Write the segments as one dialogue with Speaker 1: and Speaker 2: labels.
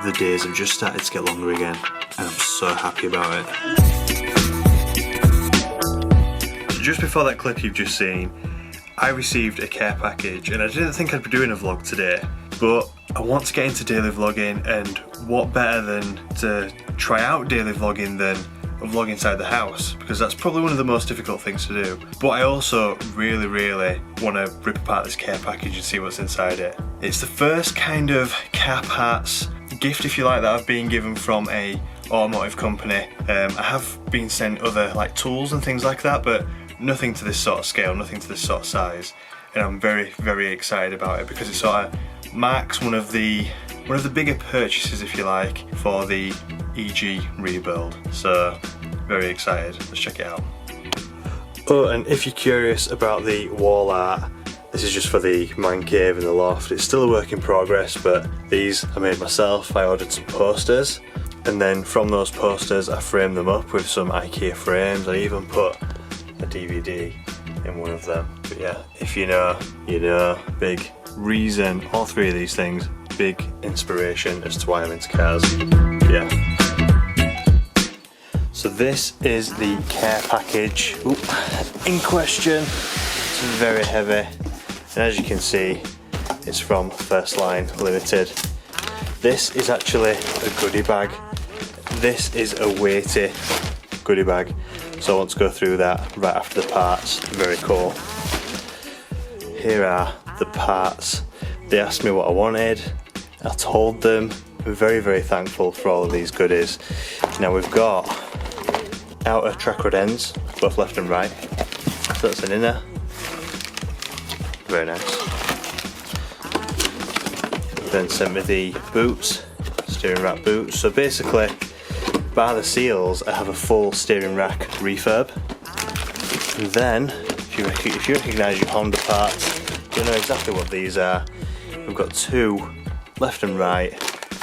Speaker 1: the days have just started to get longer again, and I'm so happy about it. So just before that clip you've just seen, I received a care package, and I didn't think I'd be doing a vlog today, but I want to get into daily vlogging, and what better than to try out daily vlogging than a vlog inside the house, because that's probably one of the most difficult things to do. But I also really want to rip apart this care package and see what's inside it. It's the first kind of car parts gift, if you like, that I've been given from a automotive company. I have been sent other like tools and things like that, but nothing to this sort of scale, nothing to this sort of size. And I'm very excited about it because it sort of marks one of the bigger purchases, if you like, for the EG rebuild. So very excited. Let's check it out. Oh, and if you're curious about the wall art, this is just for the man cave and the loft. It's still a work in progress, but these I made myself. I ordered some posters, and then from those posters I framed them up with some IKEA frames. I even put a DVD in one of them. But yeah, if you know, you know. Big reason, all three of these things, big inspiration as to why I'm into cars. Yeah. So this is the care package in question. It's very heavy, and as you can see, it's from First Line Limited. This is actually a goodie bag. This is a weighty goodie bag, so I want to go through that right after the parts. Very cool. Here are the parts. They asked me what I wanted. I told them. I'm very thankful for all of these goodies. Now we've got outer track rod ends, both left and right. So that's an inner. Very nice. Then sent me the boots, steering rack boots. So basically, by the seals, I have a full steering rack refurb. And then, if you recognise your Honda parts, you'll know exactly what these are. We've got two left and right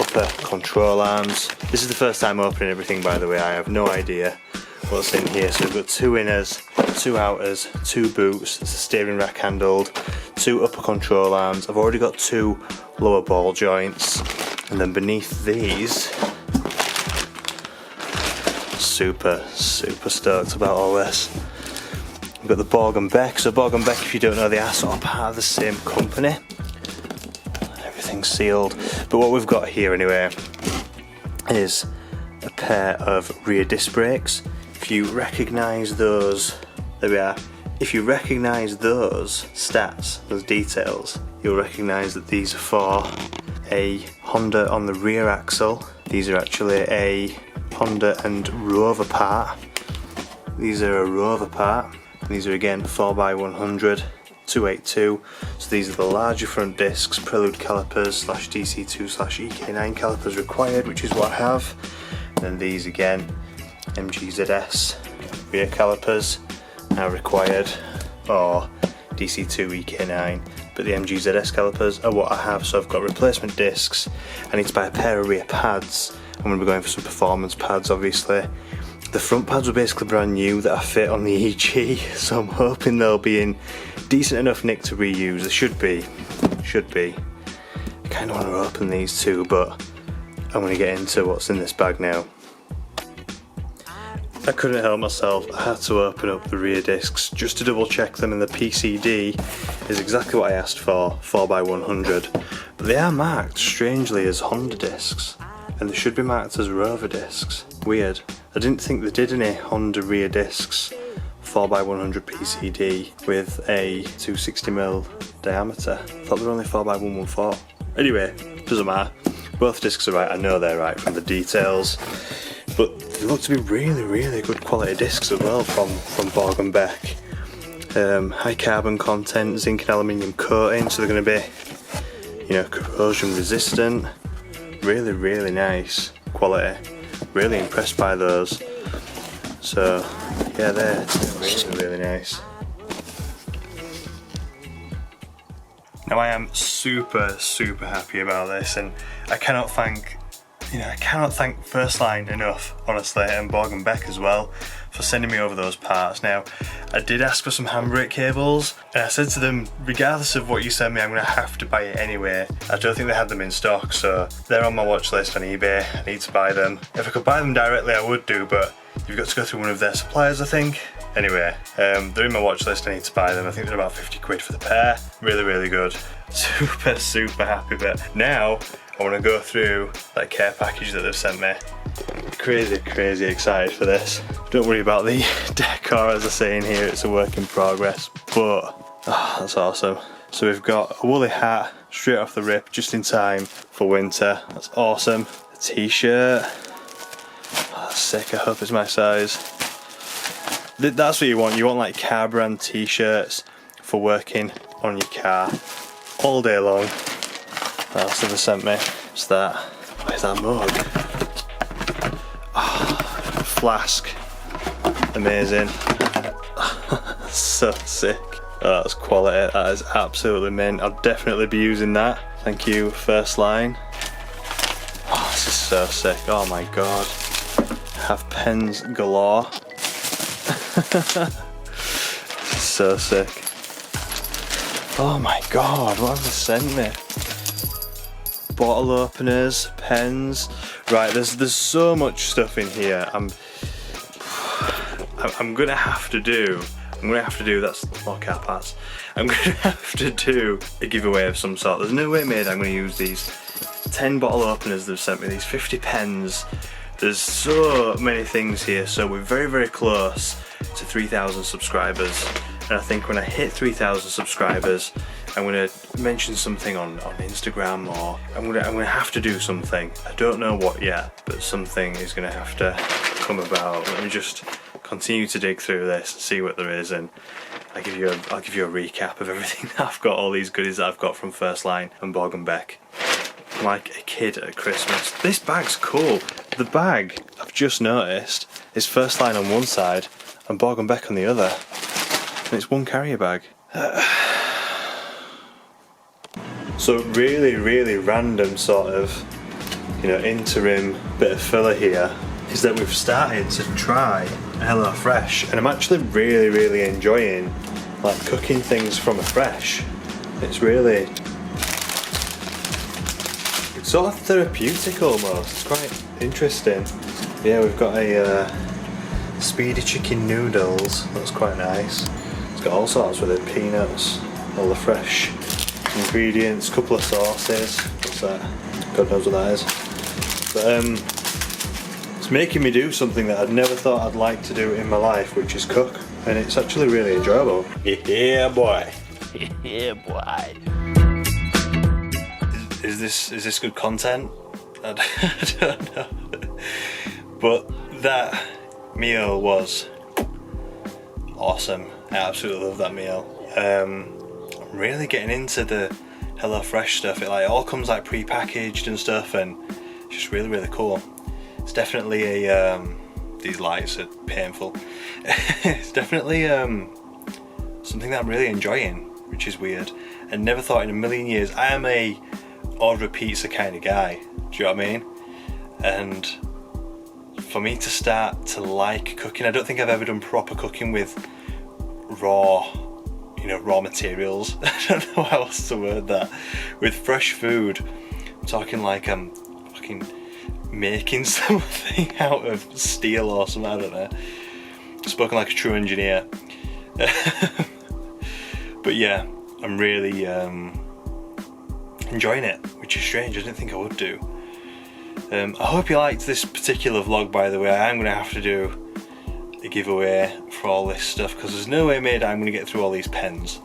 Speaker 1: upper control arms. This is the first time opening everything, by the way. I have no idea what's in here. So we've got two inners, two outers, two boots. It's a steering rack handled, two upper control arms. I've already got two lower ball joints, and then beneath these, super stoked about all this. We've got the Borg and Beck. So Borg and Beck, if you don't know, they are sort of part of the same company. Everything's sealed. But what we've got here anyway is a pair of rear disc brakes. If you recognise those, there we are. If you recognise those stats, those details, you'll recognise that these are for a Honda on the rear axle. These are actually a Honda and Rover part. These are a Rover part. These are again 4x100, 282. So these are the larger front discs, Prelude calipers / DC2 / EK9 calipers required, which is what I have. And then these again, MGZS rear calipers now required, or DC2 EK9, but the MGZS calipers are what I have. So I've got replacement discs. I need to buy a pair of rear pads. I'm going to be going for some performance pads, obviously. The front pads were basically brand new that I fit on the EG, so I'm hoping they'll be in decent enough nick to reuse. They should be. I kind of want to open these too, but I'm going to get into what's in this bag now. I couldn't help myself, I had to open up the rear discs just to double check them, and the PCD is exactly what I asked for, 4x100. But they are marked strangely as Honda discs, and they should be marked as Rover discs. Weird. I didn't think they did any Honda rear discs 4x100 PCD with a 260mm diameter. I thought they were only 4x114. Anyway, doesn't matter. Both discs are right, I know they're right from the details. But they look to be really good quality discs as well from Borg and Beck. High carbon content, zinc and aluminium coating, so they're going to be, you know, corrosion resistant. Really nice quality. Really impressed by those. So yeah, they're really nice. Now I am super happy about this, and I cannot thank You know, I cannot thank First Line enough, honestly, and Borg and Beck as well, for sending me over those parts. Now, I did ask for some handbrake cables, and I said to them, regardless of what you send me, I'm going to have to buy it anyway. I don't think they have them in stock, so they're on my watch list on eBay. I need to buy them. If I could buy them directly, I would do, but you've got to go through one of their suppliers, I think. Anyway, they're in my watch list, I need to buy them. I think they're about 50 quid for the pair. Really, really good. Super, super happy with it. Now, I want to go through that care package that they've sent me. Crazy, crazy excited for this. Don't worry about the decor, as I say in here, it's a work in progress, but oh, that's awesome. So we've got a woolly hat, straight off the rip, just in time for winter. That's awesome. A t-shirt. Oh, that's sick, I hope it's my size. That's what you want like car brand t-shirts for working on your car all day long. What else have they sent me? What's that? Where's that mug? Oh, flask. Amazing. So sick. Oh, that's quality. That is absolutely mint. I'll definitely be using that. Thank you, First Line. Oh, this is so sick. Oh my god. Have pens galore. This is so sick. Oh my god, what have they sent me? Bottle openers, pens. Right, there's so much stuff in here. I'm gonna have to do. That's more car parts. I'm gonna have to do a giveaway of some sort. There's no way made I'm gonna use these 10 bottle openers they've sent me, these 50 pens. There's so many things here, so we're very, very close to 3,000 subscribers. And I think when I hit 3,000 subscribers, I'm gonna mention something on Instagram, or I'm gonna have to do something. I don't know what yet, but something is gonna have to come about. Let me just continue to dig through this and see what there is, and I'll give you a recap of everything that I've got, all these goodies that I've got from First Line and Borg and Beck. I'm like a kid at Christmas. This bag's cool. The bag, I've just noticed, is First Line on one side and Borg and Beck on the other. And it's one carrier bag. So really, really random sort of, you know, interim bit of filler here is that we've started to try HelloFresh, and I'm actually really, really enjoying like cooking things from afresh. It's really, it's sort of therapeutic almost. It's quite interesting. Yeah, we've got a speedy chicken noodles. That's quite nice. It's got all sorts with it, peanuts, all the fresh ingredients, couple of sauces. What's that? God knows what that is. But it's making me do something that I'd never thought I'd like to do in my life, which is cook, and it's actually really enjoyable. Yeah, boy. Yeah, boy. Is this good content? I don't know. But that meal was awesome. I absolutely love that meal. I'm really getting into the HelloFresh stuff. It like all comes like pre-packaged and stuff, and it's just really, really cool. It's definitely a these lights are painful. It's definitely something that I'm really enjoying, which is weird. I never thought in a million years. I am a order a pizza kind of guy. Do you know what I mean? And for me to start to like cooking, I don't think I've ever done proper cooking with raw materials. I don't know how else to word that. With fresh food, I'm talking like I'm fucking making something out of steel or something, I don't know. Spoken like a true engineer. But yeah, I'm really enjoying it, which is strange. I didn't think I would do. I hope you liked this particular vlog, by the way. I am going to have to do a giveaway for all this stuff, because there's no way made I'm going to get through all these pens.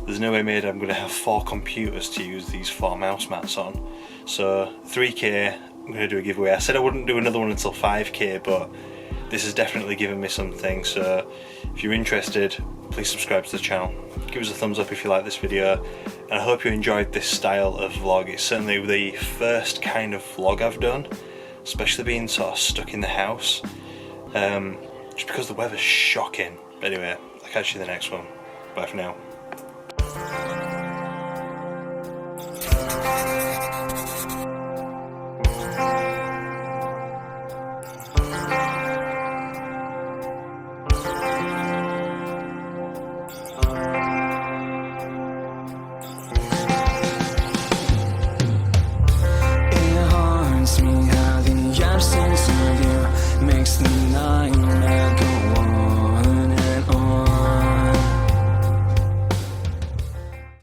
Speaker 1: There's no way made I'm going to have 4 computers to use these 4 mouse mats on. So 3k, I'm going to do a giveaway. I said I wouldn't do another one until 5k, but this has definitely given me something. So if you're interested, please subscribe to the channel. Give us a thumbs up if you like this video, and I hope you enjoyed this style of vlog. It's certainly the first kind of vlog I've done, especially being sort of stuck in the house, just because the weather's shocking. But anyway, I'll catch you in the next one. Bye for now.
Speaker 2: nightmare.